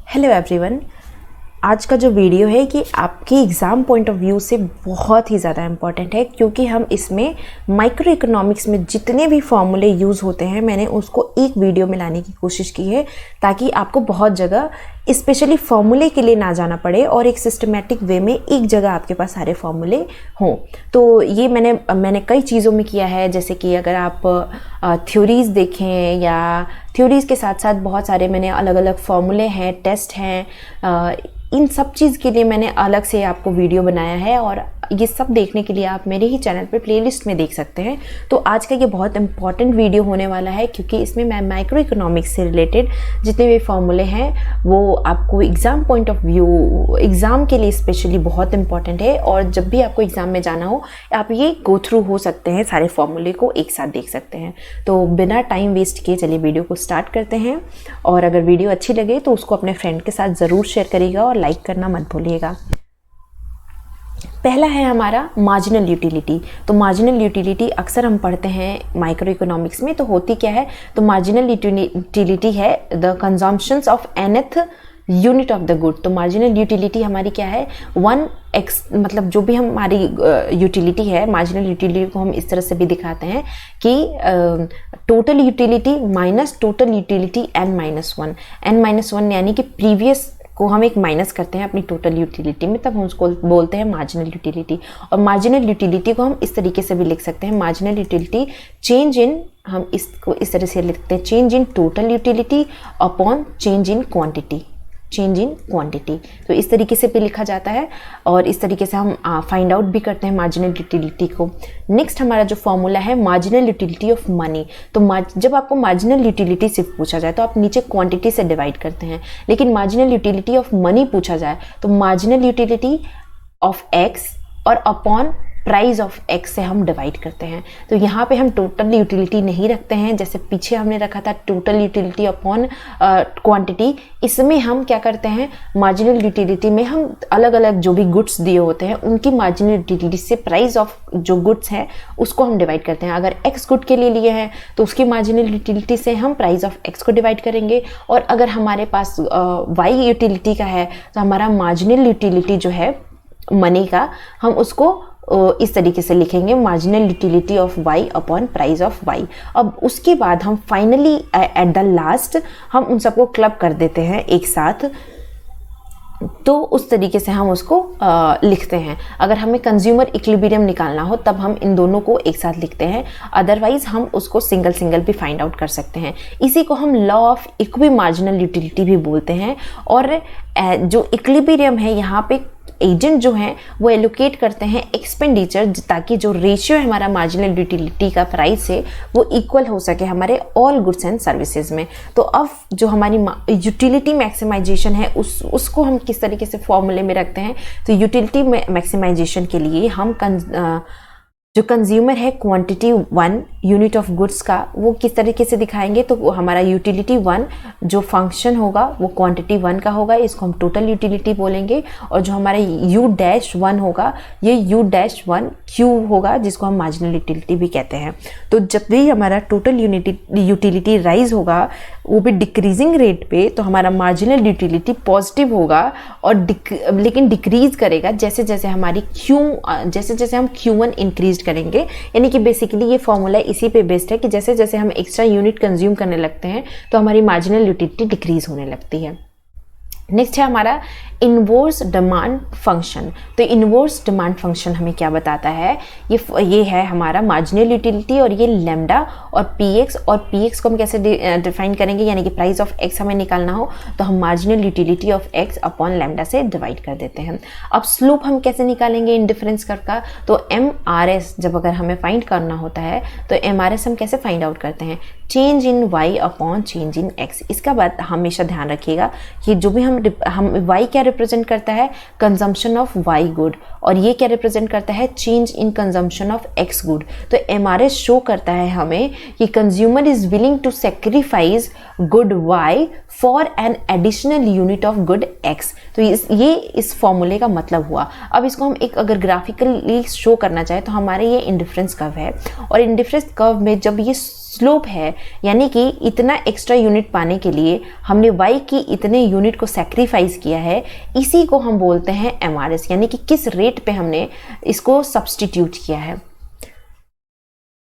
Hello everyone. आज का जो वीडियो है कि आपके एग्ज़ाम पॉइंट ऑफ व्यू से बहुत ही ज़्यादा इम्पॉर्टेंट है, क्योंकि हम इसमें माइक्रो इकोनॉमिक्स में जितने भी फॉर्मूले यूज़ होते हैं मैंने उसको एक वीडियो में लाने की कोशिश की है, ताकि आपको बहुत जगह स्पेशली फॉर्मूले के लिए ना जाना पड़े और एक सिस्टमेटिक वे में एक जगह आपके पास सारे फॉर्मूले हों। तो ये मैंने कई चीज़ों में किया है, जैसे कि अगर आप थ्योरीज़ देखें या थ्योरीज़ के साथ साथ बहुत सारे मैंने अलग अलग फॉर्मूले हैं, टेस्ट हैं, इन सब चीज़ के लिए मैंने अलग से आपको वीडियो बनाया है और ये सब देखने के लिए आप मेरे ही चैनल पे प्लेलिस्ट में देख सकते हैं। तो आज का ये बहुत इंपॉर्टेंट वीडियो होने वाला है, क्योंकि इसमें मैं माइक्रो इकोनॉमिक्स से रिलेटेड जितने भी फॉर्मूले हैं वो आपको exam point of view, exam के लिए स्पेशली बहुत इंपॉर्टेंट है। और जब भी आपको एग्ज़ाम में जाना हो आप ये गो थ्रू हो सकते हैं, सारे फॉर्मूले को एक साथ देख सकते हैं। तो बिना टाइम वेस्ट किए चलिए वीडियो को स्टार्ट करते हैं। और अगर वीडियो अच्छी लगे तो उसको अपने फ्रेंड के साथ ज़रूर शेयर करिएगा और लाइक करना मत भूलिएगा। पहला है हमारा मार्जिनल यूटिलिटी। तो मार्जिनल यूटिलिटी अक्सर हम पढ़ते हैं माइक्रो इकोनॉमिक्स में। तो होती क्या है, तो मार्जिनल यूटिलिटी है the consumptions of nth unit of the good. तो मार्जिनल यूटिलिटी हमारी क्या है, 1x, मतलब जो भी हमारी यूटिलिटी है, मार्जिनल यूटिलिटी को हम इस तरह से भी दिखाते हैं कि total utility minus total utility n-1 यानी कि प्रीवियस को हम एक माइनस करते हैं अपनी टोटल यूटिलिटी में, तब हम उसको बोलते हैं मार्जिनल यूटिलिटी। और मार्जिनल यूटिलिटी को हम इस तरीके से भी लिख सकते हैं, मार्जिनल यूटिलिटी चेंज इन, हम इसको इस तरह से लिखते हैं, change in total utility upon change in quantity, change in quantity. तो इस तरीके से भी लिखा जाता है और इस तरीके से हम फाइंड आउट भी करते हैं मार्जिनल यूटिलिटी को। नेक्स्ट हमारा जो फॉर्मूला है मार्जिनल यूटिलिटी ऑफ मनी। तो जब आपको मार्जिनल यूटिलिटी सिर्फ पूछा जाए तो आप नीचे क्वांटिटी से डिवाइड करते हैं, लेकिन मार्जिनल यूटिलिटी ऑफ मनी पूछा जाए तो मार्जिनल यूटिलिटी ऑफ एक्स और अपॉन प्राइस ऑफ एक्स से हम डिवाइड करते हैं। तो यहाँ पे हम टोटल यूटिलिटी नहीं रखते हैं, जैसे पीछे हमने रखा था टोटल यूटिलिटी अपॉन क्वांटिटी। इसमें हम क्या करते हैं, मार्जिनल यूटिलिटी में हम अलग अलग जो भी गुड्स दिए होते हैं उनकी मार्जिनल यूटिलिटी से प्राइस ऑफ जो गुड्स है उसको हम डिवाइड करते हैं। अगर एक्स गुड के लिए लिए हैं तो उसकी मार्जिनल यूटिलिटी से हम प्राइस ऑफ एक्स को डिवाइड करेंगे। और अगर हमारे पास वाई यूटिलिटी का है तो हमारा मार्जिनल यूटिलिटी जो है मनी का, हम उसको इस तरीके से लिखेंगे, marginal utility of Y upon price of Y. अब उसके बाद हम फाइनली एट द लास्ट हम उन सबको क्लब कर देते हैं एक साथ। तो उस तरीके से हम उसको लिखते हैं। अगर हमें कंज्यूमर इक्विलिब्रियम निकालना हो तब हम इन दोनों को एक साथ लिखते हैं, अदरवाइज हम उसको सिंगल सिंगल भी फाइंड आउट कर सकते हैं। इसी को हम law of equi marginal utility भी बोलते हैं। और जो इक्विलिब्रियम है यहाँ पे एजेंट जो हैं वो एलोकेट करते हैं एक्सपेंडिचर, ताकि जो रेशियो है हमारा मार्जिनल यूटिलिटी का प्राइस से वो इक्वल हो सके हमारे ऑल गुड्स एंड सर्विसेज में। तो अब जो हमारी यूटिलिटी मैक्सिमाइजेशन है उसको हम किस तरीके से फॉर्मूले में रखते हैं। तो यूटिलिटी मैक्सिमाइजेशन के लिए हम जो कंज्यूमर है क्वांटिटी 1 यूनिट ऑफ गुड्स का, वो किस तरीके से दिखाएंगे। तो हमारा यूटिलिटी 1 जो फंक्शन होगा वो क्वांटिटी 1 का होगा, इसको हम टोटल यूटिलिटी बोलेंगे। और जो हमारा U-1 होगा ये U-1 क्यू होगा, जिसको हम मार्जिनल यूटिलिटी भी कहते हैं। तो जब भी हमारा टोटल यूटिलिटी राइज होगा वो भी डिक्रीजिंग रेट पे, तो हमारा मार्जिनल यूटिलिटी पॉजिटिव होगा और लेकिन डिक्रीज करेगा जैसे जैसे हमारी जैसे जैसे हम Q1 इंक्रीज करेंगे। यानी कि बेसिकली ये फॉर्मूला इसी पे बेस्ड है कि जैसे जैसे हम एक्स्ट्रा यूनिट कंज्यूम करने लगते हैं तो हमारी मार्जिनल यूटिलिटी डिक्रीज होने लगती है। नेक्स्ट है हमारा इनवर्स डिमांड फंक्शन। तो इनवर्स डिमांड फंक्शन हमें क्या बताता है, ये है हमारा मार्जिनल यूटिलिटी और ये लैम्डा और पीएक्स। और पीएक्स को हम कैसे डिफाइन करेंगे, यानी कि प्राइस ऑफ एक्स हमें निकालना हो तो हम marginal utility of x upon lambda से डिवाइड कर देते हैं। अब स्लोप हम कैसे निकालेंगे इन डिफरेंस कर्व का, तो MRS जब अगर हमें फाइंड करना होता है तो MRS हम कैसे फाइंड आउट करते हैं, change in Y upon change in X. इसका बात हमेशा ध्यान रखिएगा कि जो भी हम वाई क्या रिप्रेजेंट करता है, कंजम्पशन ऑफ वाई गुड, और ये क्या रिप्रेजेंट करता है, change in consumption of X good. तो MRS शो करता है हमें कि consumer is willing to sacrifice good Y for an additional unit of good x। तो ये इस फॉर्मूले का मतलब हुआ। अब इसको हम एक अगर ग्राफिकली शो करना चाहे तो हमारे ये इंडिफरेंस कर्व है, और इंडिफरेंस कर्व में जब ये स्लोप है यानी कि इतना एक्स्ट्रा यूनिट पाने के लिए हमने y की इतने यूनिट को सैक्रिफाइस किया है, इसी को हम बोलते हैं MRS, यानी कि किस रेट पे हमने इसको सब्स्टिट्यूट किया है।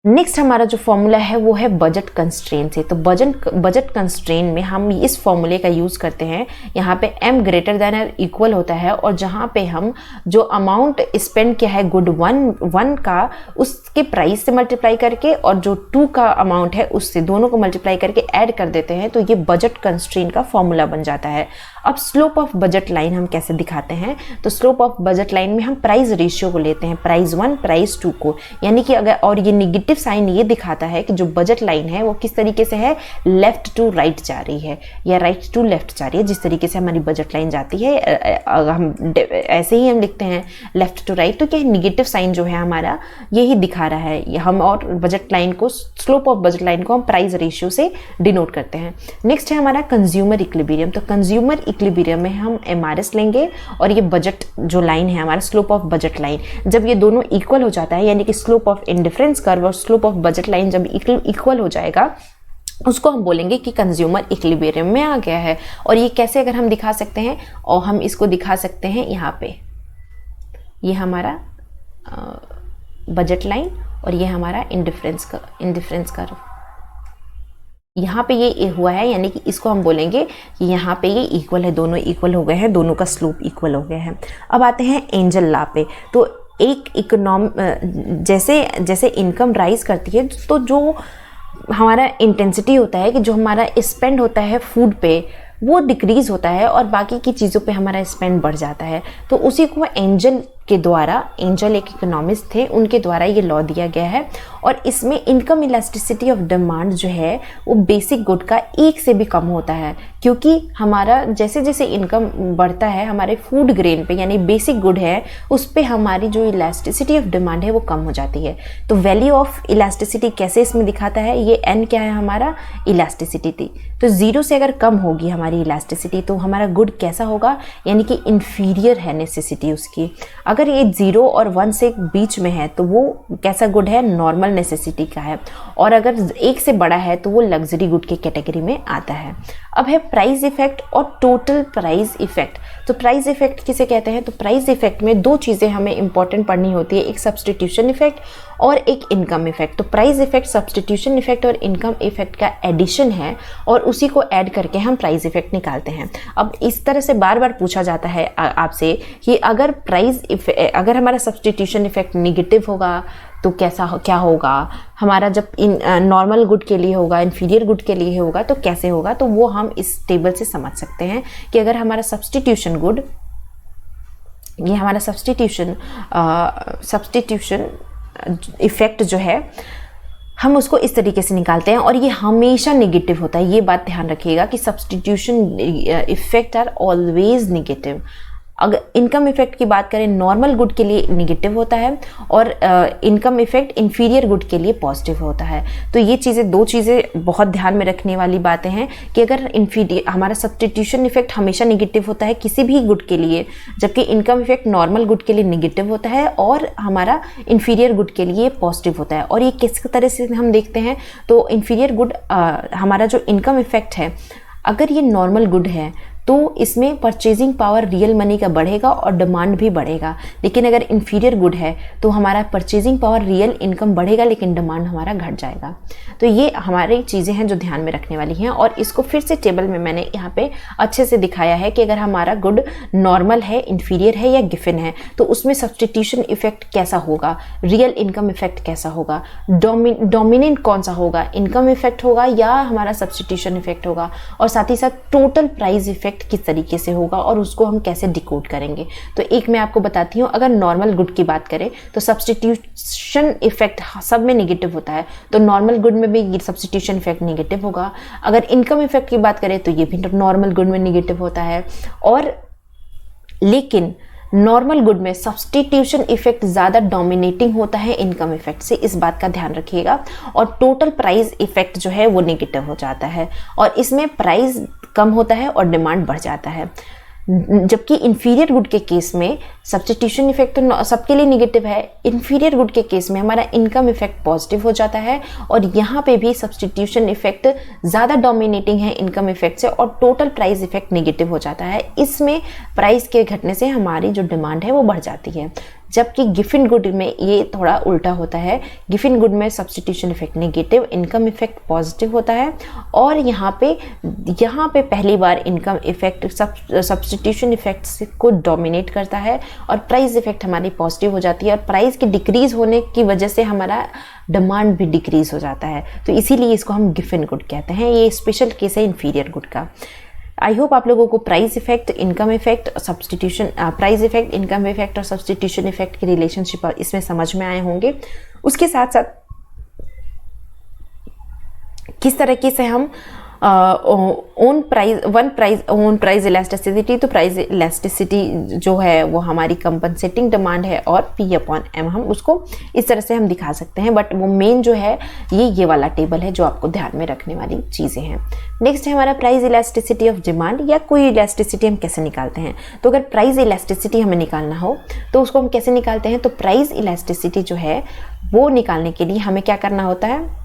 नेक्स्ट हमारा जो फॉर्मूला है वो है बजट कंस्ट्रेंट से। तो बजट कंस्ट्रेंट में हम इस फॉर्मूले का यूज़ करते हैं। यहाँ पे m ग्रेटर देन और इक्वल होता है, और जहाँ पे हम जो अमाउंट स्पेंड किया है गुड वन का उसके प्राइस से मल्टीप्लाई करके, और जो 2 का अमाउंट है उससे दोनों को मल्टीप्लाई करके ऐड कर देते हैं, तो ये बजट कंस्ट्रेंट का फॉर्मूला बन जाता है। अब स्लोप ऑफ बजट लाइन हम कैसे दिखाते हैं, तो स्लोप ऑफ बजट लाइन में हम प्राइस रेशियो को लेते हैं, प्राइस 1 प्राइस 2 को, यानी कि अगर, और ये निगेटिव साइन ये दिखाता है कि जो बजट लाइन है वो किस तरीके से है, लेफ्ट टू राइट जा रही है या राइट टू लेफ्ट जा रही है। जिस तरीके से हमारी बजट लाइन जाती है हम ऐसे ही हम लिखते हैं लेफ्ट टू राइट, तो क्या निगेटिव साइन जो है हमारा यही दिखा रहा है हम, और बजट लाइन को, स्लोप ऑफ बजट लाइन को हम प्राइस रेशियो से डिनोट करते हैं। नेक्स्ट है हमारा कंज्यूमर इक्विलिब्रियम। तो कंज्यूमर इक्विलिब्रियम में हम MRS लेंगे, और ये बजट जो लाइन है हमारा स्लोप ऑफ बजट लाइन, जब ये दोनों इक्वल हो जाता है, यानी कि स्लोप ऑफ इंडिफरेंस कर्व और स्लोप ऑफ बजट लाइन जब इक्वल हो जाएगा, उसको हम बोलेंगे कि कंज्यूमर इक्विलिब्रियम में आ गया है। और ये कैसे अगर हम दिखा सकते हैं, और हम इसको दिखा सकते हैं यहाँ पे, ये हमारा बजट लाइन और ये हमारा इंडिफरेंस कर्व, यहाँ पे ये हुआ है, यानी कि इसको हम बोलेंगे कि यहाँ पे ये इक्वल है, दोनों इक्वल हो गए हैं, दोनों का स्लोप इक्वल हो गया है। अब आते हैं एंजल लॉ पे। तो एक जैसे इनकम राइज करती है, तो जो हमारा इंटेंसिटी होता है कि जो हमारा स्पेंड होता है फूड पे वो डिक्रीज होता है, और बाकी की चीज़ों पे हमारा स्पेंड बढ़ जाता है। तो उसी को एंजल के द्वारा, एंजल एक इकोनॉमिस्ट थे, उनके द्वारा ये लॉ दिया गया है। और इसमें इनकम इलास्टिसिटी ऑफ डिमांड जो है वो बेसिक गुड का 1 से भी कम होता है, क्योंकि हमारा जैसे जैसे इनकम बढ़ता है हमारे फूड ग्रेन पे, यानी बेसिक गुड है, उस पर हमारी जो इलास्टिसिटी ऑफ डिमांड है वो कम हो जाती है। तो वैल्यू ऑफ इलास्टिसिटी कैसे इसमें दिखाता है, ये n क्या है हमारा, इलास्टिसिटी थी। तो 0 से अगर कम होगी हमारी इलास्टिसिटी तो हमारा गुड कैसा होगा, यानी कि इन्फीरियर है नेसेसिटी उसकी। अगर ये 0 और 1 से बीच में है तो वो कैसा गुड है, नॉर्मल नेसेसिटी का है। और अगर 1 से बड़ा है तो वो लग्जरी गुड के कैटेगरी में आता है। अब है प्राइस इफेक्ट और टोटल प्राइस इफेक्ट। तो प्राइस इफेक्ट किसे कहते हैं, तो प्राइस इफेक्ट में 2 चीज़ें हमें इंपॉर्टेंट पढ़नी होती है, एक सब्स्टिट्यूशन इफेक्ट और एक इनकम इफेक्ट। तो प्राइस इफेक्ट सब्स्टिट्यूशन इफेक्ट और इनकम इफेक्ट का एडिशन है, और उसी को ऐड करके हम प्राइस इफेक्ट निकालते हैं। अब इस तरह से बार बार पूछा जाता है आपसे कि अगर हमारा सब्स्टिट्यूशन इफेक्ट निगेटिव होगा तो क्या होगा, हमारा जब नॉर्मल गुड के लिए होगा, इन्फीरियर गुड के लिए होगा तो कैसे होगा। तो वो हम इस टेबल से समझ सकते हैं कि अगर हमारा सब्स्टिट्यूशन गुड, ये हमारा सब्स्टिट्यूशन इफेक्ट जो है हम उसको इस तरीके से निकालते हैं, और ये हमेशा नेगेटिव होता है। ये बात ध्यान रखिएगा कि substitution effect are always negative. अगर इनकम इफेक्ट की बात करें, नॉर्मल गुड के लिए नेगेटिव होता है, और इनकम इफेक्ट इन्फीरियर गुड के लिए पॉजिटिव होता है। तो ये चीज़ें, 2 चीज़ें बहुत ध्यान में रखने वाली बातें हैं कि अगर हमारा सब्स्टिट्यूशन इफेक्ट हमेशा नेगेटिव होता है किसी भी गुड के लिए, जबकि इनकम इफेक्ट नॉर्मल गुड के लिए नेगेटिव होता है और हमारा इन्फीरियर गुड के लिए पॉजिटिव होता है। और ये किस तरह से हम देखते हैं, तो इन्फीरियर गुड, हमारा जो इनकम इफेक्ट है, अगर ये नॉर्मल गुड है तो इसमें परचेजिंग पावर रियल मनी का बढ़ेगा और डिमांड भी बढ़ेगा। लेकिन अगर इन्फीरियर गुड है तो हमारा परचेजिंग पावर रियल इनकम बढ़ेगा लेकिन डिमांड हमारा घट जाएगा। तो ये हमारी चीज़ें हैं जो ध्यान में रखने वाली हैं, और इसको फिर से टेबल में मैंने यहाँ पे अच्छे से दिखाया है कि अगर हमारा गुड नॉर्मल है, इन्फीरियर है या गिफन है तो उसमें सब्स्टिट्यूशन इफेक्ट कैसा होगा, रियल इनकम इफेक्ट कैसा होगा, डोमिनेंट कौन सा होगा, इनकम इफेक्ट होगा या हमारा सब्स्टिट्यूशन इफेक्ट होगा, और साथ ही साथ टोटल प्राइस इफेक्ट किस तरीके से होगा और उसको हम कैसे डिकोड करेंगे। तो एक मैं आपको बताती हूँ, अगर नॉर्मल गुड की बात करें तो सब्स्टिट्यूशन इफेक्ट सब में नेगेटिव होता है, तो नॉर्मल गुड में भी सब्स्टिट्यूशन इफेक्ट नेगेटिव होगा। अगर इनकम इफेक्ट की बात करें तो ये भी नॉर्मल गुड में नेगेटिव होता है। और लेकिन नॉर्मल गुड में सब्स्टिट्यूशन इफेक्ट ज़्यादा डोमिनेटिंग होता है इनकम इफेक्ट से, इस बात का ध्यान रखिएगा। और टोटल प्राइस इफेक्ट जो है वो नेगेटिव हो जाता है और इसमें प्राइस कम होता है और डिमांड बढ़ जाता है। जबकि इंफीरियर गुड के केस में सब्स्टिट्यूशन इफेक्ट तो सबके लिए निगेटिव है, इंफीरियर गुड के केस में हमारा इनकम इफेक्ट पॉजिटिव हो जाता है और यहाँ पे भी सब्स्टिट्यूशन इफेक्ट ज़्यादा डोमिनेटिंग है इनकम इफेक्ट से और टोटल प्राइस इफेक्ट निगेटिव हो जाता है। इसमें प्राइस के घटने से हमारी जो डिमांड है वो बढ़ जाती है। जबकि गिफिन गुड में ये थोड़ा उल्टा होता है, गिफिन गुड में substitution effect negative, income effect positive होता है और यहाँ पे पहली बार इनकम इफेक्ट सब्स्टिट्यूशन इफेक्ट को डोमिनेट करता है और प्राइस इफेक्ट हमारी पॉजिटिव हो जाती है और प्राइस के डिक्रीज होने की वजह से हमारा डिमांड भी डिक्रीज हो जाता है। तो इसीलिए इसको हम गिफिन गुड कहते हैं। ये स्पेशल केस है इंफीरियर गुड का। आई होप आप लोगों को price effect, income effect, substitution price effect, income effect और सब्स्टिट्यूशन इफेक्ट की रिलेशनशिप इसमें समझ में आए होंगे। उसके साथ साथ किस तरीके से हम ओन प्राइस इलास्टिसिटी, तो प्राइस इलास्टिसिटी जो है वो हमारी कंपनसेटिंग डिमांड है और P/M हम उसको इस तरह से हम दिखा सकते हैं। बट वो मेन जो है ये वाला टेबल है जो आपको ध्यान में रखने वाली चीज़ें हैं। नेक्स्ट है हमारा प्राइस इलास्टिसिटी ऑफ डिमांड, या कोई इलास्टिसिटी हम कैसे निकालते हैं। तो अगर प्राइस इलास्टिसिटी हमें निकालना हो तो उसको हम कैसे निकालते हैं। तो प्राइस इलास्टिसिटी जो है वो निकालने के लिए हमें क्या करना होता है,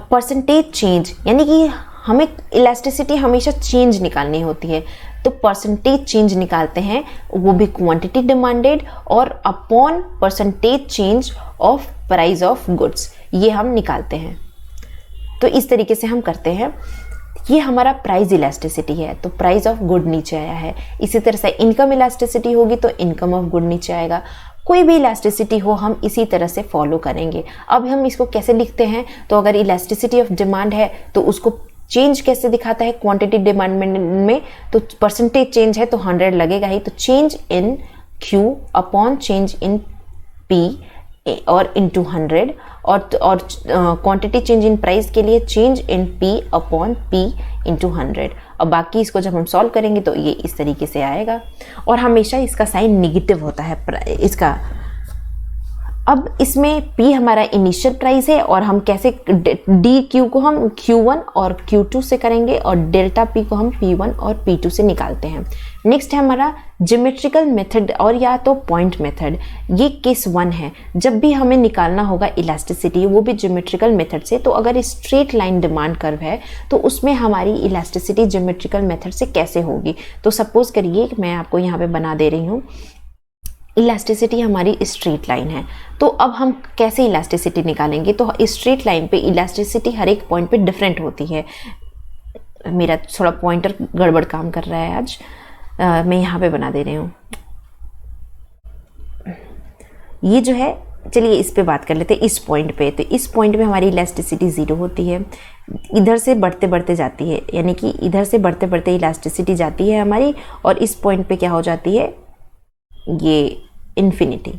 परसेंटेज चेंज, यानी कि हमें इलास्टिसिटी हमेशा चेंज निकालनी होती है। तो परसेंटेज चेंज निकालते हैं, वो भी क्वांटिटी डिमांडेड और upon percentage change of price of goods, ये हम निकालते हैं। तो इस तरीके से हम करते हैं। ये हमारा प्राइस इलास्टिसिटी है, तो प्राइस ऑफ गुड नीचे आया है। इसी तरह से इनकम इलास्टिसिटी होगी तो इनकम ऑफ गुड नीचे आएगा। कोई भी इलास्टिसिटी हो हम इसी तरह से फॉलो करेंगे। अब हम इसको कैसे लिखते हैं, तो अगर इलास्टिसिटी ऑफ डिमांड है तो उसको चेंज कैसे दिखाता है क्वांटिटी डिमांड में, तो परसेंटेज चेंज है तो 100 लगेगा ही, तो चेंज इन Q अपॉन चेंज इन P और इंटू 100 और क्वांटिटी चेंज इन प्राइस के लिए change in P upon P into 100। और बाकी इसको जब हम सॉल्व करेंगे तो ये इस तरीके से आएगा और हमेशा इसका साइन निगेटिव होता है इसका। अब इसमें P हमारा इनिशियल प्राइस है और हम कैसे DQ को हम Q1 और Q2 से करेंगे और डेल्टा P को हम P1 और P2 से निकालते हैं। नेक्स्ट है हमारा ज्योमेट्रिकल मेथड और या तो पॉइंट मेथड। ये केस 1 है। जब भी हमें निकालना होगा इलास्टिसिटी, वो भी ज्योमेट्रिकल मेथड से, तो अगर स्ट्रेट लाइन डिमांड कर्व है तो उसमें हमारी इलास्टिसिटी ज्योमेट्रिकल मेथड से कैसे होगी। तो सपोज करिए मैं आपको यहाँ पे बना दे रही हूँ, इलास्टिसिटी हमारी स्ट्रेट लाइन है। तो अब हम कैसे इलास्टिसिटी निकालेंगे, तो स्ट्रेट लाइन पे इलास्टिसिटी हर एक पॉइंट पे डिफरेंट होती है। मेरा थोड़ा पॉइंटर गड़बड़ काम कर रहा है आज, मैं यहाँ पे बना दे रही हूँ। ये जो है, चलिए इस पे बात कर लेते हैं, इस पॉइंट पे। तो इस पॉइंट पे हमारी इलास्टिसिटी 0 होती है, इधर से बढ़ते बढ़ते जाती है, यानी कि इधर से बढ़ते बढ़ते इलास्टिसिटी जाती है हमारी और इस पॉइंट पे क्या हो जाती है, ये इन्फिनिटी।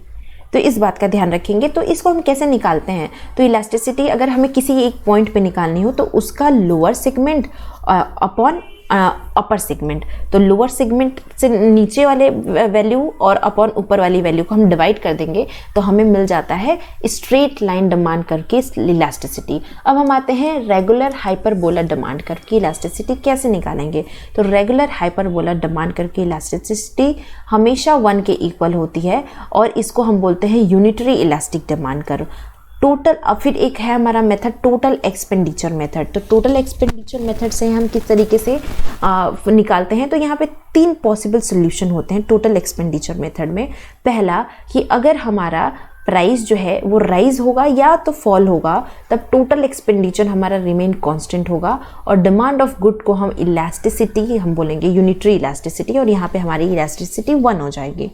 तो इस बात का ध्यान रखेंगे। तो इसको हम कैसे निकालते हैं, तो इलास्टिसिटी अगर हमें किसी एक पॉइंट पे निकालनी हो तो उसका lower segment upon upper segment, तो लोअर सेगमेंट से नीचे वाले वैल्यू और अपॉन ऊपर वाली वैल्यू को हम डिवाइड कर देंगे तो हमें मिल जाता है स्ट्रेट लाइन डिमांड कर्व की इलास्टिसिटी। अब हम आते हैं रेगुलर हाइपरबोला डिमांड कर्व की इलास्टिसिटी कैसे निकालेंगे। तो रेगुलर हाइपरबोला डिमांड कर्व की इलास्टिसिटी हमेशा 1 के इक्वल होती है और इसको हम बोलते हैं unitary elastic demand curve. Total, अब फिर एक है हमारा मेथड टोटल एक्सपेंडिचर मेथड। तो टोटल एक्सपेंडिचर मेथड से हम किस तरीके से निकालते हैं, तो यहाँ पे 3 पॉसिबल सोल्यूशन होते हैं टोटल एक्सपेंडिचर मेथड में। पहला कि अगर हमारा प्राइस जो है वो राइज होगा या तो फॉल होगा, तब टोटल एक्सपेंडिचर हमारा रिमेन कांस्टेंट होगा और डिमांड ऑफ गुड को हम इलास्टिसिटी हम बोलेंगे यूनिटरी इलास्टिसिटी, और यहाँ पे हमारी इलास्टिसिटी 1 हो जाएगी।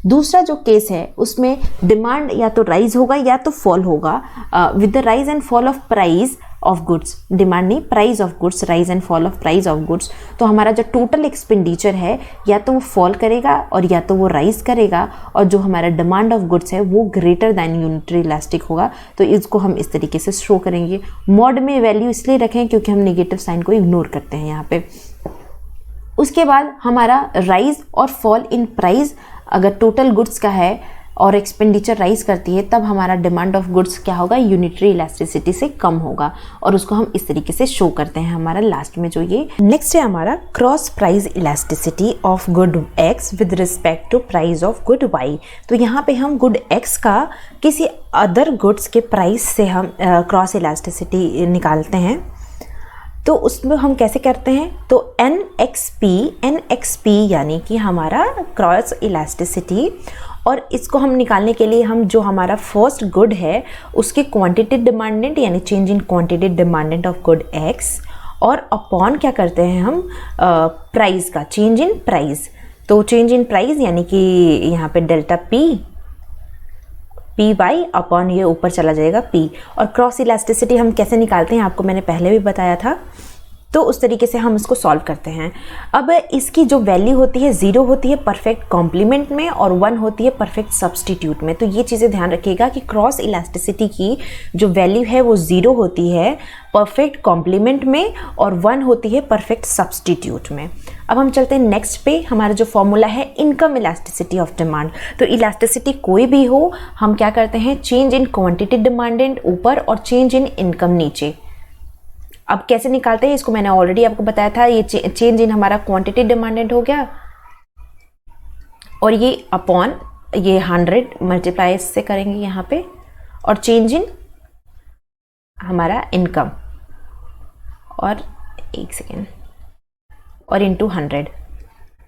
दूसरा जो केस है उसमें डिमांड या तो राइज होगा या तो फॉल होगा with the rise and fall of price of goods, demand नहीं, price of goods, rise and fall of price of goods. तो हमारा जो टोटल एक्सपेंडिचर है या तो वो फॉल करेगा और या तो वो राइज करेगा और जो हमारा डिमांड ऑफ गुड्स है वो ग्रेटर दैन यूनिटरी इलास्टिक होगा। तो इसको हम इस तरीके से शो करेंगे। मॉड में वैल्यू इसलिए रखें क्योंकि हम नेगेटिव साइन को इग्नोर करते हैं यहाँ पे। उसके बाद हमारा राइज और फॉल इन प्राइस, अगर टोटल गुड्स का है और एक्सपेंडिचर राइज करती है तब हमारा डिमांड ऑफ गुड्स क्या होगा, यूनिटरी इलास्टिसिटी से कम होगा, और उसको हम इस तरीके से शो करते हैं हमारा लास्ट में जो ये नेक्स्ट है हमारा cross price elasticity of good X with respect to price of good Y. तो यहाँ पे हम गुड एक्स का किसी अदर गुड्स के प्राइस से हम क्रॉस इलास्टिसिटी निकालते हैं। तो उसमें हम कैसे करते हैं, तो NXP यानी कि हमारा क्रॉस इलास्टिसिटी, और इसको हम निकालने के लिए हम जो हमारा फर्स्ट गुड है उसकी क्वांटिटी डिमांडेंट यानी change in quantity demanded of good X, और अपॉन क्या करते हैं हम प्राइस का चेंज इन प्राइस। तो चेंज इन प्राइस यानी कि यहाँ पे डेल्टा पी वाई अपॉन ये ऊपर चला जाएगा P। और क्रॉस इलास्टिसिटी हम कैसे निकालते हैं आपको मैंने पहले भी बताया था, तो उस तरीके से हम इसको सॉल्व करते हैं। अब इसकी जो वैल्यू होती है 0 होती है परफेक्ट कॉम्प्लीमेंट में और 1 होती है परफेक्ट सब्स्टिट्यूट में। तो ये चीज़ें ध्यान रखिएगा कि क्रॉस इलास्टिसिटी की जो वैल्यू है वो 0 होती है परफेक्ट कॉम्प्लीमेंट में और 1 होती है परफेक्ट सब्स्टिट्यूट में। अब हम चलते हैं नेक्स्ट पे, हमारा जो फॉर्मूला है इनकम इलास्टिसिटी ऑफ डिमांड। तो इलास्टिसिटी कोई भी हो हम क्या करते हैं, चेंज इन क्वांटिटी डिमांडेंट ऊपर और चेंज इन इनकम नीचे। अब कैसे निकालते हैं इसको मैंने ऑलरेडी आपको बताया था, ये चेंज इन हमारा क्वांटिटी डिमांडेंट हो गया और ये अपॉन ये 100 मल्टीप्लाई से करेंगे यहाँ पे, और चेंज इन हमारा इनकम और एक सेकेंड और इनटू 100।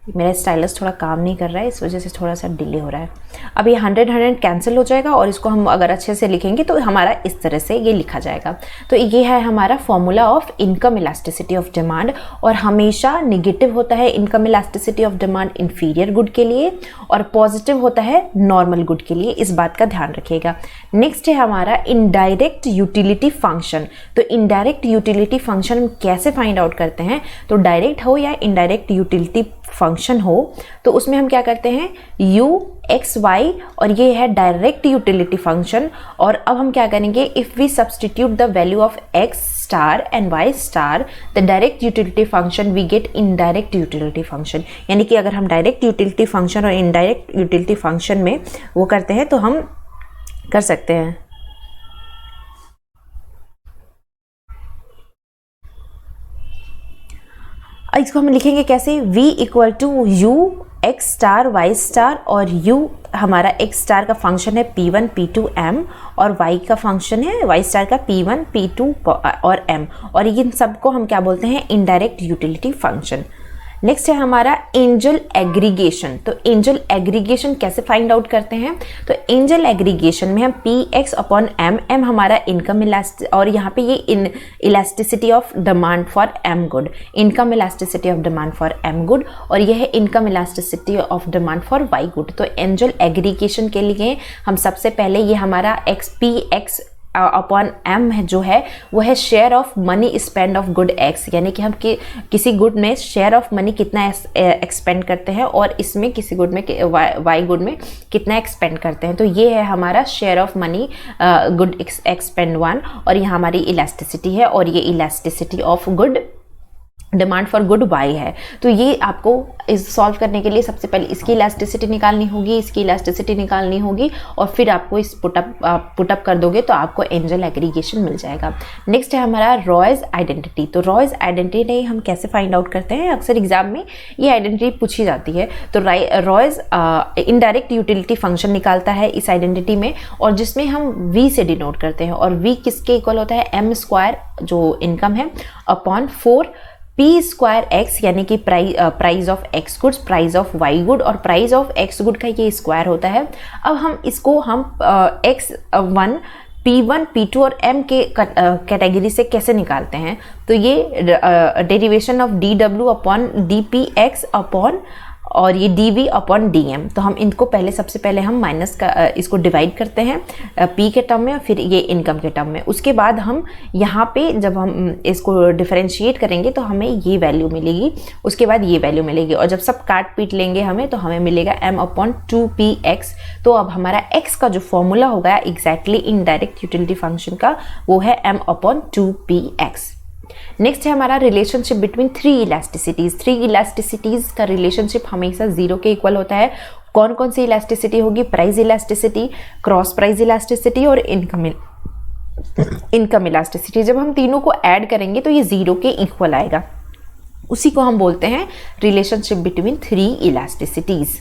मेरा स्टाइलस थोड़ा काम नहीं कर रहा है इस वजह से थोड़ा सा डिले हो रहा है। अब ये 100 कैंसिल हो जाएगा और इसको हम अगर अच्छे से लिखेंगे तो हमारा इस तरह से ये लिखा जाएगा। तो ये है हमारा formula of income elasticity of demand, और हमेशा निगेटिव होता है income elasticity of demand inferior good के लिए और पॉजिटिव होता है नॉर्मल गुड के लिए, इस बात का ध्यान रखिएगा। नेक्स्ट है हमारा इनडायरेक्ट यूटिलिटी फंक्शन। तो इनडायरेक्ट यूटिलिटी फंक्शन हम कैसे फाइंड आउट करते हैं, तो डायरेक्ट हो या इनडायरेक्ट यूटिलिटी फंक्शन हो तो उसमें हम क्या करते हैं u x y, और ये है डायरेक्ट यूटिलिटी फंक्शन। और अब हम क्या करेंगे, if we substitute the value of x star and y star the direct utility function we get indirect utility function. यानी कि अगर हम डायरेक्ट यूटिलिटी फंक्शन और इनडायरेक्ट यूटिलिटी फंक्शन में वो करते हैं तो हम कर सकते हैं इसको हम लिखेंगे कैसे, v equal to u x star y star, और u हमारा x स्टार का फंक्शन है p1 p2 m और y का फंक्शन है y स्टार का p1 p2 और m, और इन सबको हम क्या बोलते हैं, इनडायरेक्ट यूटिलिटी फंक्शन। नेक्स्ट है हमारा एंजल एग्रीगेशन। तो एंजल एग्रीगेशन कैसे फाइंड आउट करते हैं, तो एंजल एग्रीगेशन में हम px अपॉन m हमारा इनकम और यहाँ पे ये elasticity of demand for m good, income elasticity of demand for m good, और यह है income elasticity of demand for y good. तो एंजल एग्रीगेशन के लिए हम सबसे पहले ये हमारा px अपॉन m है जो है वो है share of money spend of good x, यानी कि हम किसी गुड में शेयर ऑफ मनी कितना एक्सपेंड करते हैं और इसमें किसी गुड में y गुड में कितना एक्सपेंड करते हैं। तो ये है हमारा share of money good expend 1, और ये हमारी इलास्टिसिटी है, और ये elasticity of good demand for good Y है। तो ये आपको इस सॉल्व करने के लिए सबसे पहले इसकी इलास्टिसिटी निकालनी होगी, इसकी इलास्टिसिटी निकालनी होगी, और फिर आपको इस पुटअप कर दोगे तो आपको एंजल एग्रीगेशन मिल जाएगा। नेक्स्ट है हमारा रॉयज आइडेंटिटी। तो रॉयज आइडेंटिटी हम कैसे फाइंड आउट करते हैं, अक्सर एग्जाम में ये आइडेंटिटी पूछी जाती है। तो रॉयज इनडायरेक्ट यूटिलिटी फंक्शन निकालता है इस आइडेंटिटी में, और जिसमें हम v से डिनोट करते हैं, और v किसके इक्वल होता है, m स्क्वायर जो इनकम है अपॉन 4 p स्क्वायर x, यानी कि price of x goods, price of y good, और प्राइस ऑफ x गुड का ये स्क्वायर होता है। अब हम इसको हम x1 p1 p2 और m के कैटेगरी से कैसे निकालते हैं, तो ये derivation of dw upon dpx upon और ये dv अपॉन dm। तो हम इनको पहले सबसे पहले हम माइनस का इसको डिवाइड करते हैं p के टर्म में और फिर ये इनकम के टर्म में। उसके बाद हम यहाँ पे जब हम इसको डिफरेंशिएट करेंगे तो हमें ये वैल्यू मिलेगी, उसके बाद ये वैल्यू मिलेगी, और जब सब काट पीट लेंगे हमें तो हमें मिलेगा m अपॉन 2px। तो अब हमारा x का जो फॉर्मूला होगा एग्जैक्टली इनडायरेक्ट यूटिलिटी फंक्शन का वो है m अपॉन 2px। नेक्स्ट है हमारा रिलेशनशिप बिटवीन थ्री इलास्टिसिटीज। थ्री इलास्टिसिटीज का रिलेशनशिप हमेशा जीरो के इक्वल होता है। कौन कौन सी इलास्टिसिटी होगी? Price elasticity, cross price elasticity और इनकम इलास्टिसिटी। जब हम तीनों को ऐड करेंगे तो ये जीरो के इक्वल आएगा, उसी को हम बोलते हैं रिलेशनशिप बिटवीन थ्री इलास्टिसिटीज।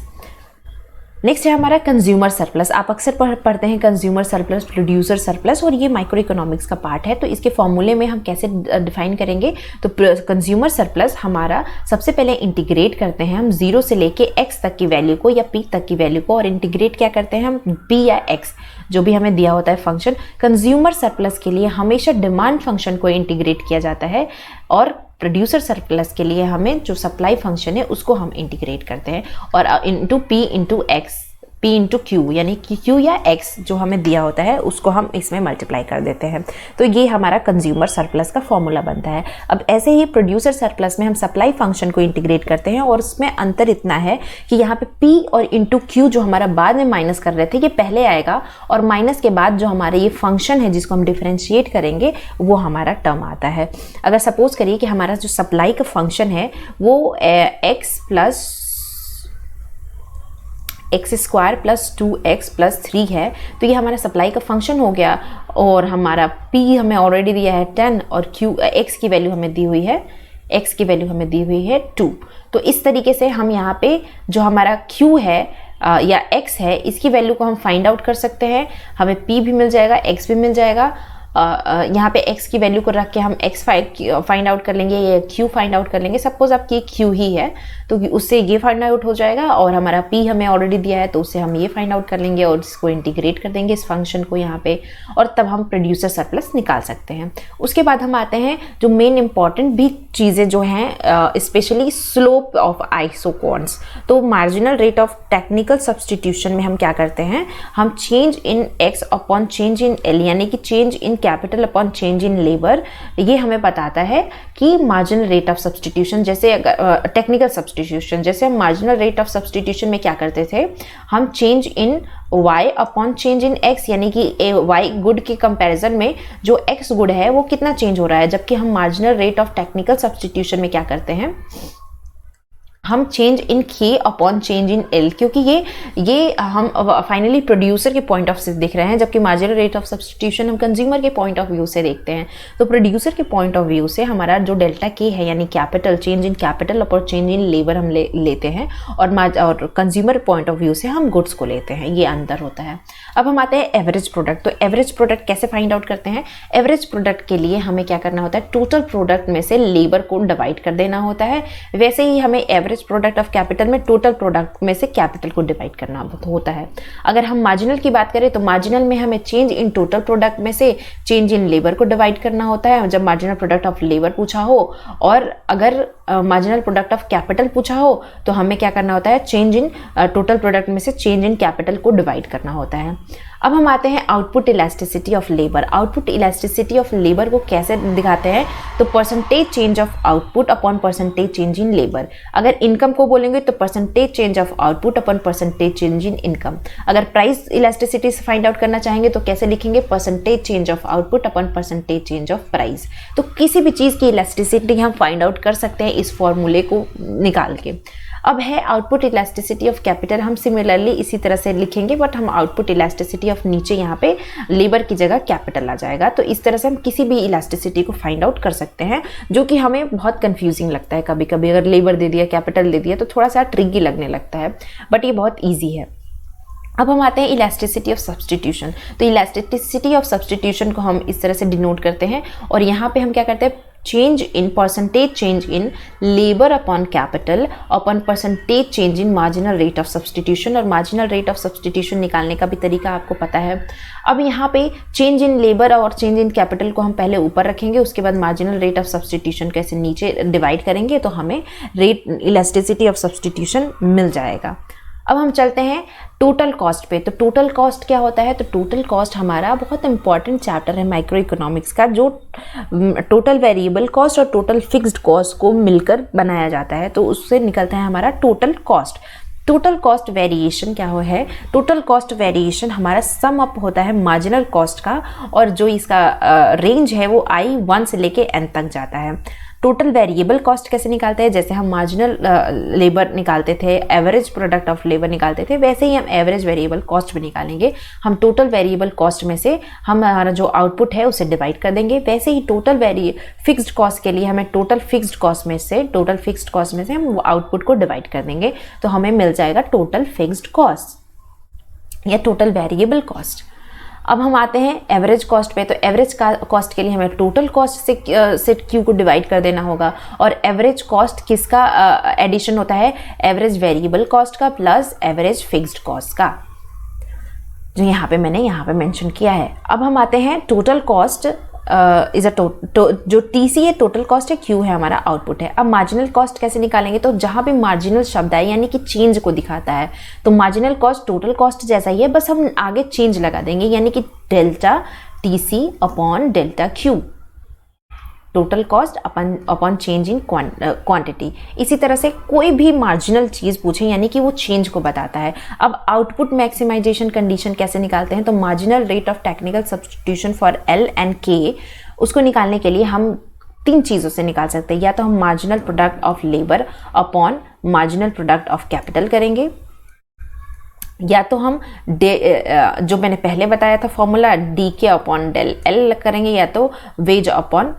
नेक्स्ट है हमारा कंज्यूमर सरप्लस। आप अक्सर पढ़ते हैं कंज्यूमर सरप्लस, प्रोड्यूसर सरप्लस, और ये माइक्रो इकोनॉमिक्स का पार्ट है। तो इसके फॉर्मूले में हम कैसे डिफाइन करेंगे? तो कंज्यूमर सरप्लस हमारा सबसे पहले इंटीग्रेट करते हैं हम जीरो से लेके एक्स तक की वैल्यू को या पी तक की वैल्यू को, और इंटीग्रेट क्या करते हैं हम? पी या एक्स जो भी हमें दिया होता है फंक्शन। कंज्यूमर सरप्लस के लिए हमेशा डिमांड फंक्शन को इंटीग्रेट किया जाता है, और प्रोड्यूसर सरप्लस के लिए हमें जो सप्लाई फंक्शन है उसको हम इंटीग्रेट करते हैं, और into P into x, P into Q, यानी कि क्यू या एक्स जो हमें दिया होता है उसको हम इसमें मल्टीप्लाई कर देते हैं। तो ये हमारा कंज्यूमर सरप्लस का फॉर्मूला बनता है। अब ऐसे ही प्रोड्यूसर सरप्लस में हम सप्लाई फंक्शन को इंटीग्रेट करते हैं, और उसमें अंतर इतना है कि यहाँ पे पी और इंटू क्यू जो हमारा बाद में माइनस कर रहे थे ये पहले आएगा, और माइनस के बाद जो हमारा ये फंक्शन है जिसको हम डिफ्रेंशिएट करेंगे वो हमारा टर्म आता है। अगर सपोज करिए कि हमारा जो सप्लाई का फंक्शन है वो x plus x square plus 2x plus 3 है, तो ये हमारा सप्लाई का फंक्शन हो गया, और हमारा p हमें ऑलरेडी दिया है 10, और x की वैल्यू हमें दी हुई है, x की वैल्यू हमें दी हुई है 2। तो इस तरीके से हम यहाँ पे जो हमारा q है या x है इसकी वैल्यू को हम फाइंड आउट कर सकते हैं। हमें p भी मिल जाएगा, x भी मिल जाएगा। यहाँ पे x की वैल्यू को रख के हम x फाइंड आउट कर लेंगे, ये q फाइंड आउट कर लेंगे। सपोज आपकी q ही है तो उससे ये फाइंड आउट हो जाएगा, और हमारा p हमें ऑलरेडी दिया है तो उससे हम ये फाइंड आउट कर लेंगे और इसको इंटीग्रेट कर देंगे इस फंक्शन को यहाँ पे, और तब हम प्रोड्यूसर सरप्लस निकाल सकते हैं। उसके बाद हम आते हैं जो मेन इंपॉर्टेंट भी चीज़ें जो हैं, स्पेशली स्लोप ऑफ आइसोकॉन्स। तो marginal rate of technical substitution में हम क्या करते हैं? हम change in x upon change in l, यानी कि change in capital upon change in labour, ये हमें बताता है कि मार्जिनल रेट ऑफ सब्सटीट्यूशन, जैसे अगर टेक्निकल सब्सटीट्यूशन, जैसे हम मार्जिनल रेट ऑफ सब्सटीट्यूशन में क्या करते थे? हम change in y upon change in x, यानी कि y गुड के कंपैरिजन में जो x गुड है वो कितना चेंज हो रहा है, जबकि हम marginal rate of technical substitution में क्या करते हैं? हम change in k upon change in l, क्योंकि ये हम फाइनली प्रोड्यूसर के पॉइंट ऑफ से देख रहे हैं, जबकि मार्जिनल रेट ऑफ सब्सटीट्यूशन हम कंज्यूमर के पॉइंट ऑफ व्यू से देखते हैं। तो प्रोड्यूसर के पॉइंट ऑफ व्यू से हमारा जो डेल्टा k है, यानी capital, change in capital upon change in labour हम लेते हैं, और कंज्यूमर पॉइंट ऑफ व्यू से हम गुड्स को लेते हैं, ये अंतर होता है। अब हम आते हैं एवरेज प्रोडक्ट। तो एवरेज प्रोडक्ट कैसे फाइंड आउट करते हैं? एवरेज प्रोडक्ट के लिए हमें क्या करना होता है? टोटल प्रोडक्ट में से लेबर को डिवाइड कर देना होता है। वैसे ही हमें एवरेज प्रोडक्ट ऑफ कैपिटल में टोटल प्रोडक्ट में से कैपिटल को डिवाइड करना होता है। अगर हम मार्जिनल की बात करें तो मार्जिनल में हमें चेंज इन टोटल प्रोडक्ट में से चेंज इन लेबर को डिवाइड करना होता है जब मार्जिनल प्रोडक्ट ऑफ लेबर पूछा हो, और अगर मार्जिनल प्रोडक्ट ऑफ कैपिटल पूछा हो तो हमें क्या करना होता है? चेंज इन टोटल प्रोडक्ट में से चेंज इन कैपिटल को डिवाइड करना होता है। अब हम आते हैं output elasticity of labour. Output elasticity of labour को कैसे दिखाते हैं? तो percentage change of output upon percentage change in labour. अगर इनकम को बोलेंगे तो percentage change of output upon percentage change in income. अगर प्राइस इलास्टिसिटी से फाइंड आउट करना चाहेंगे तो कैसे लिखेंगे? Percentage change of output upon percentage change of price. तो किसी भी चीज़ की इलास्टिसिटी हम फाइंड आउट कर सकते हैं इस फॉर्मूले को निकाल के। अब है आउटपुट इलास्टिसिटी ऑफ कैपिटल। हम सिमिलरली इसी तरह से लिखेंगे, बट हम आउटपुट इलास्टिसिटी ऑफ नीचे यहाँ पे लेबर की जगह कैपिटल आ जाएगा। तो इस तरह से हम किसी भी इलास्टिसिटी को फाइंड आउट कर सकते हैं, जो कि हमें बहुत कंफ्यूजिंग लगता है कभी कभी। अगर लेबर दे दिया, कैपिटल दे दिया तो थोड़ा सा ट्रिकी लगने लगता है, बट ये बहुत ईजी है। अब हम आते हैं इलास्टिसिटी ऑफ सब्सटीट्यूशन। तो इलास्टिसिटी ऑफ सब्सटीट्यूशन को हम इस तरह से डिनोट करते हैं, और यहाँ पे हम क्या करते हैं? Change in percentage change in labour upon capital upon percentage change in marginal rate of substitution. और मार्जिनल रेट ऑफ सब्सटीट्यूशन निकालने का भी तरीका आपको पता है। अब यहाँ पे चेंज इन लेबर और चेंज इन कैपिटल को हम पहले ऊपर रखेंगे, उसके बाद मार्जिनल रेट ऑफ सब्सटीट्यूशन कैसे नीचे डिवाइड करेंगे तो हमें रेट इलास्टिसिटी ऑफ सब्सटीट्यूशन मिल जाएगा। अब हम चलते हैं टोटल कॉस्ट पे। तो टोटल कॉस्ट क्या होता है? तो टोटल कॉस्ट हमारा बहुत इंपॉर्टेंट चैप्टर है माइक्रो इकोनॉमिक्स का, जो टोटल वेरिएबल कॉस्ट और टोटल फिक्स्ड कॉस्ट को मिलकर बनाया जाता है। तो उससे निकलता है हमारा total cost. Total cost variation क्या हो है, टोटल कॉस्ट वेरिएशन हमारा सम अप होता है मार्जिनल कॉस्ट का, और जो इसका रेंज है वो I1 से लेके N तक जाता है। टोटल वेरिएबल कॉस्ट कैसे निकालते हैं, जैसे हम मार्जिनल लेबर निकालते थे, एवरेज प्रोडक्ट ऑफ लेबर निकालते थे, वैसे ही हम एवरेज वेरिएबल कॉस्ट भी निकालेंगे। हम टोटल वेरिएबल कॉस्ट में से हम हमारा जो आउटपुट है उसे डिवाइड कर देंगे। वैसे ही टोटल फिक्स्ड कॉस्ट के लिए हमें टोटल फिक्स्ड कॉस्ट में से हम वो आउटपुट को डिवाइड कर देंगे, तो हमें मिल जाएगा टोटल फिक्स्ड कॉस्ट या टोटल वेरिएबल कॉस्ट। अब हम आते हैं एवरेज कॉस्ट पे, तो एवरेज कॉस्ट के लिए हमें टोटल कॉस्ट से क्यू को डिवाइड कर देना होगा, और एवरेज कॉस्ट किसका एडिशन होता है, एवरेज वेरिएबल कॉस्ट का प्लस एवरेज फिक्स्ड कॉस्ट का, जो मैंने यहाँ पे मेंशन किया है। अब हम आते हैं टोटल कॉस्ट इज अ जो TC है टोटल कॉस्ट है, Q है हमारा आउटपुट है। अब मार्जिनल कॉस्ट कैसे निकालेंगे, तो जहाँ पे मार्जिनल शब्द है यानी कि चेंज को दिखाता है, तो मार्जिनल कॉस्ट टोटल कॉस्ट जैसा ही है, बस हम आगे चेंज लगा देंगे, यानी कि delta TC upon delta Q, total cost upon change in quantity. इसी तरह से कोई भी मार्जिनल चीज़ पूछे यानी कि वो चेंज को बताता है। अब आउटपुट मैक्सिमाइजेशन कंडीशन कैसे निकालते हैं, तो marginal rate of technical substitution for L and K, उसको निकालने के लिए हम 3 चीज़ों से निकाल सकते हैं। या तो हम marginal product of labour upon marginal product of capital करेंगे, या तो हम जो मैंने पहले बताया था formula DK upon del L करेंगे, या तो वेज अपॉन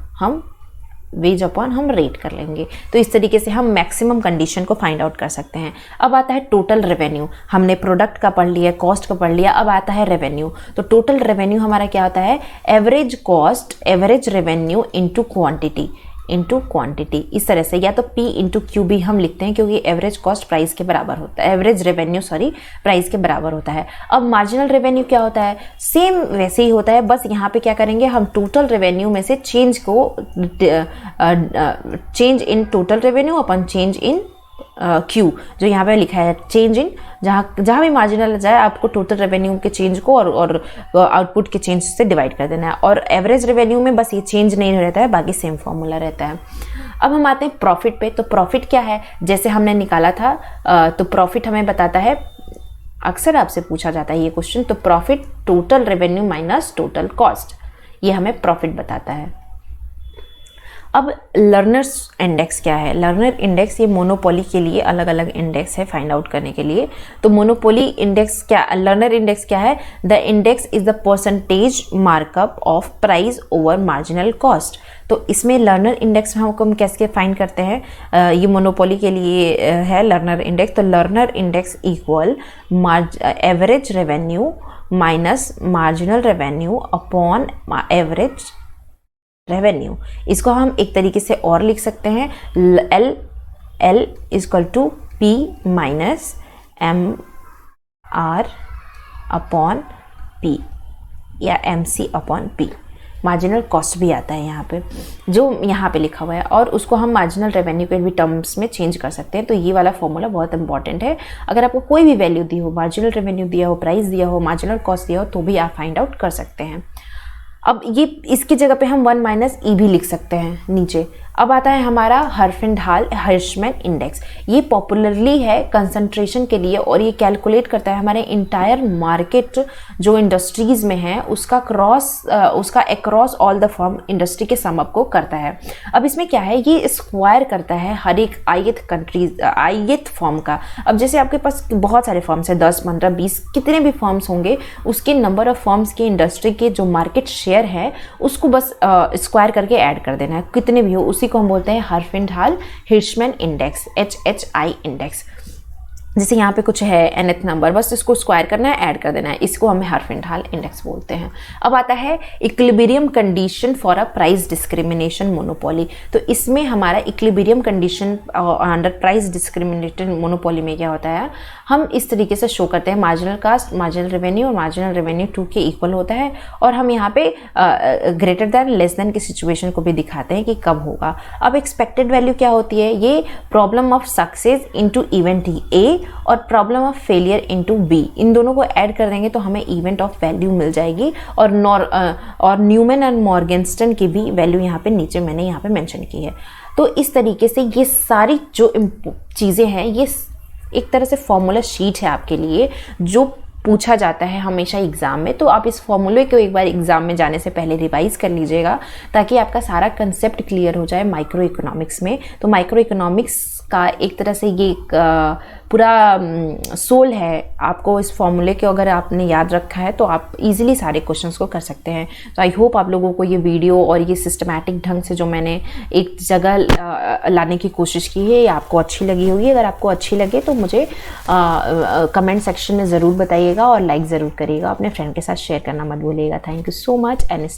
हम रेट कर लेंगे। तो इस तरीके से हम मैक्सिमम कंडीशन को फाइंड आउट कर सकते हैं। अब आता है टोटल रेवेन्यू, हमने प्रोडक्ट का पढ़ लिया, कॉस्ट का पढ़ लिया, अब आता है रेवेन्यू। तो टोटल रेवेन्यू हमारा क्या होता है, average cost average revenue into quantity. इस तरह से या तो P इंटू Q भी हम लिखते हैं, क्योंकि एवरेज कॉस्ट प्राइस के बराबर होता है, एवरेज रेवेन्यू प्राइस के बराबर होता है। अब मार्जिनल रेवेन्यू क्या होता है, सेम वैसे ही होता है, बस यहाँ पे क्या करेंगे, हम टोटल रेवेन्यू में से change in total revenue upon change in Q, जो यहाँ पे लिखा है चेंज इन, जहाँ भी मार्जिनल जाए आपको टोटल रेवेन्यू के चेंज को और आउटपुट के चेंज से डिवाइड कर देना है। और एवरेज रेवेन्यू में बस ये चेंज नहीं रहता है, बाकी सेम फॉर्मूला रहता है। अब हम आते हैं प्रॉफिट पे। तो प्रॉफिट क्या है, जैसे हमने निकाला था, तो प्रॉफिट हमें बताता है, अक्सर आपसे पूछा जाता है ये क्वेश्चन, तो profit total revenue minus total cost, ये हमें प्रॉफिट बताता है। अब लर्नर्स इंडेक्स क्या है, लर्नर इंडेक्स ये मोनोपोली के लिए अलग अलग इंडेक्स है फाइंड आउट करने के लिए। तो मोनोपोली इंडेक्स क्या, लर्नर इंडेक्स क्या है, the index is the percentage markup of price over marginal cost. तो इसमें लर्नर इंडेक्स हम कैसे फाइंड करते हैं, ये मोनोपोली के लिए है लर्नर इंडेक्स। तो learner index equal average revenue minus marginal revenue upon average revenue. इसको हम एक तरीके से और लिख सकते हैं, L equal to P minus MR upon P या MC upon P। Marginal cost भी आता है यहाँ पे, जो यहाँ पे लिखा हुआ है, और उसको हम मार्जिनल रेवेन्यू के भी टर्म्स में चेंज कर सकते हैं। तो ये वाला फॉर्मूला बहुत इंपॉर्टेंट है। अगर आपको कोई भी वैल्यू दी हो, मार्जिनल रेवेन्यू दिया हो, प्राइस दिया हो, मार्जिनल कॉस्ट दिया हो, तो भी आप फाइंड आउट कर सकते हैं। अब ये इसकी जगह पे हम 1 माइनस E भी लिख सकते हैं नीचे। अब आता है हमारा हर्फिंडाल हिर्शमैन इंडेक्स। ये पॉपुलरली है कंसंट्रेशन के लिए, और ये कैलकुलेट करता है हमारे इंटायर मार्केट जो इंडस्ट्रीज में है उसका across all the firm industry के सम अप को करता है। अब इसमें क्या है, ये स्क्वायर करता है हर एक ith फर्म का। अब जैसे आपके पास बहुत सारे फर्म्स है, 10, 15, 20 कितने भी फर्म्स होंगे, उसके नंबर ऑफ फर्म्स के इंडस्ट्री के जो मार्केट शेयर है उसको बस स्क्वायर करके ऐड कर देना है, कितने भी हो, उसी को हम बोलते हैं हर्फिंडाल हिर्शमैन इंडेक्स, HHI इंडेक्स। जैसे यहाँ पे कुछ है nth नंबर, बस इसको स्क्वायर करना है, ऐड कर देना है, इसको हमें हर्फिंडाल इंडेक्स बोलते हैं। अब आता है equilibrium condition for a price discrimination monopoly. तो इसमें हमारा equilibrium condition under price discrimination monopoly में क्या होता है, हम इस तरीके से शो करते हैं, मार्जिनल कास्ट, मार्जिनल रेवेन्यू और मार्जिनल रेवेन्यू 2 के इक्वल होता है, और हम यहाँ पे ग्रेटर दैन लेस देन की सिचुएशन को भी दिखाते हैं कि कब होगा। अब एक्सपेक्टेड वैल्यू क्या होती है, ये problem of success into event A और problem of failure into B, इन दोनों को ऐड कर देंगे तो हमें इवेंट ऑफ वैल्यू मिल जाएगी। और न्यूमैन एंड मॉर्गेनस्टन की भी वैल्यू यहाँ पे नीचे मैंने यहाँ पे मेंशन की है। तो इस तरीके से ये सारी जो चीज़ें हैं ये एक तरह से फॉर्मूला शीट है आपके लिए जो पूछा जाता है हमेशा एग्ज़ाम में। तो आप इस फॉर्मूले को एक बार एग्ज़ाम में जाने से पहले रिवाइज कर लीजिएगा ताकि आपका सारा कंसेप्ट क्लियर हो जाए माइक्रो इकोनॉमिक्स में। तो माइक्रो इकोनॉमिक्स का एक तरह से ये पूरा सोल है। आपको इस फॉर्मूले को अगर आपने याद रखा है तो आप इजीली सारे क्वेश्चंस को कर सकते हैं। तो आई होप आप लोगों को ये वीडियो और ये सिस्टमैटिक ढंग से जो मैंने एक जगह लाने की कोशिश की है ये आपको अच्छी लगी होगी। अगर आपको अच्छी लगे तो मुझे कमेंट सेक्शन में ज़रूर बताइएगा और लाइक ज़रूर करिएगा। अपने फ्रेंड के साथ शेयर करना मत भूलिएगा। Thank you so much and